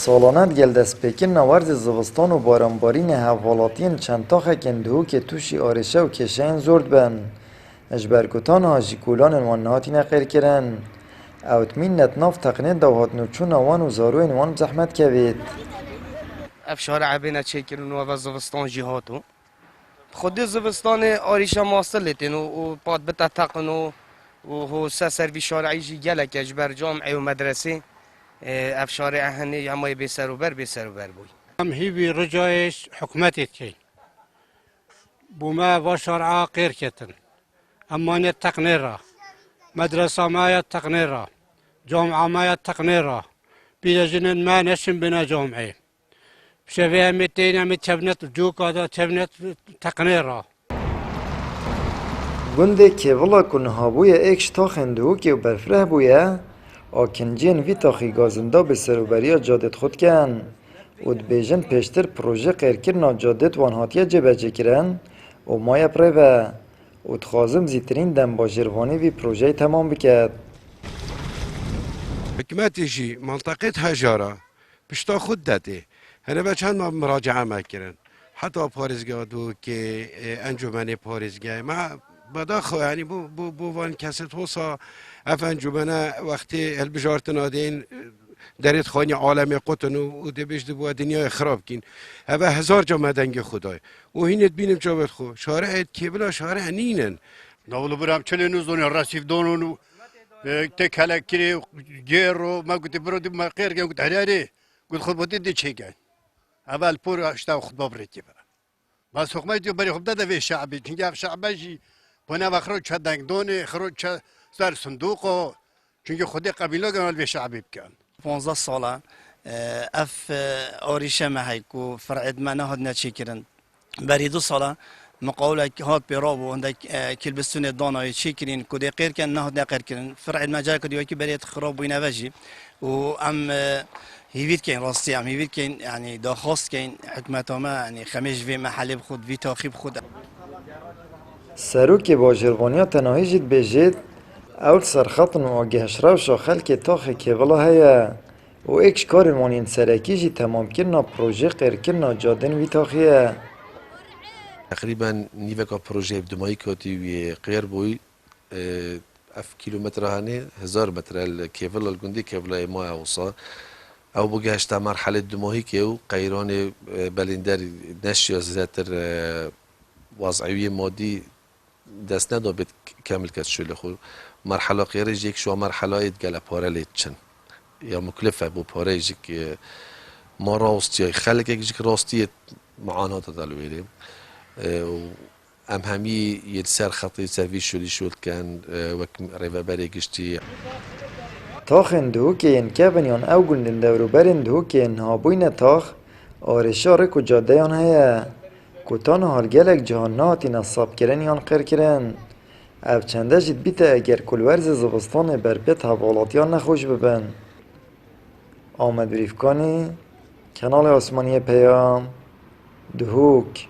سالانه گل دست پیکن نورد زوستان و بارانبارین حوالاتین چند تاخه کندهو که توشی آرشه و کشین زورد بن. اجبرکتان هاجی کولان انوان نهاتی نقیر کرن. اوتمین نتناف تقنید دوهات نوچون آوان و زارو انوان زحمت کوید. اف شارع بین چکرون و زوستان جهاتو خود زوستان آریشا ماستر لیتین و پاد بتا تقن و هو سر شارعی جی گلک اجبر جامعه و مدرسه اف شارع هنی همای بسر و بر بوی هم هیوی رجایش حکمتی کی بوما و شرعا غیر کتن اما نه تقنیرا مدرسه ما تقنیرا جامعه ما تقنیرا بیجنن ما نشم بنا جامعه شویه میتینه میتبنت جو کادا تبنت تقنیرا گنده که ولا کن هابوی ایکش تا خندهو که برفره بویه آکنجین وی تاخی گازنده به سروبریا جادت خود کن و بیجن پیشتر پروژه قیرکرنا جادت وانهاتیه جبه کرن و مایه پره و تخوازم زیترین دم با جروانی وی پروژه تمام بکد. حکمتیشی منطقه هجاره پشتا خود داده هنه به چند مراجعه میکردن حتی پارزگاه دو که انجمن پارزگاه ما بداخل یعنی بو وان کسی توسا اف انجمن وقتی البجارت نادین درت خانی عالم قطن و دبیش دبوا دنیا خراب کین هوا هزار جا مدنگ خدای و هینت بینم جابت خو شارع کبلا شارع نینن نولو برام چلی نزدونی رسیف دونونو تکلک کری گیرو ما قلت برودی ما غير قلت هراري قلت خود بودی دی چه گن اول پور اشتا خود بابرتی برا ما سوق ما دیو بری خود داده وی شعبی چنگه شعبی بنا وخرو چه دنگدونی خرو چه سر صندوقو چنگه خودی قبیله گنال وی شعبی بکن 15 ساله اف آریشه ما هیکو فرعد ما نهاد نچیکرن بری 2 ساله مقاوله هات براب و عندك كلبستون الضانة يشكرين كودي غير كان نهض غير كان فرع المجال كودي وكي بريت خراب وين واجي وام هيفيد كاين راستي ام هيفيد كاين يعني دا خاص كاين حكمته ما يعني خميش في محل بخود في تاخي بخود سروک با جروانیا تنهایی جد بیجید اول سرخطن و آگهش روش و خلک تاخی که ولا هیا و ایکش کار مانین سرکی جی تمام کرنا پروژه قیر کرنا جادن وی تاخیه تقريبا نيفكا بروجي بدماي كوتي وغير بوي اف كيلومتر هاني 1000 متر الكيفل الجندي كيفل ما اوصى او بوجهشتا مرحله دماهي كيو قيران بلندر نشيا زاتر وضعيه مادي دست ندابت كامل كتشل خو مرحله غير يجيك شو مرحله يتقال باراليتشن يا مكلفه بو باريجيك ما راستي خلك يجيك راستي معاناه تدلويلي ام همی یه سر خطی سرویس شد کن و ریوبری گشتی تاخ اندهو که این کبنیان او گلدن دورو بر اندهو که این هابوین تاخ آرشاره که جاده یان هیا کتان هالگلک جهاناتی نصاب کرن یان قر کرن او چنده جد بیتا اگر کلورز زبستان برپیت حوالاتیان نخوش ببن آمد بریفکانی کنال آسمانی پیام دهوک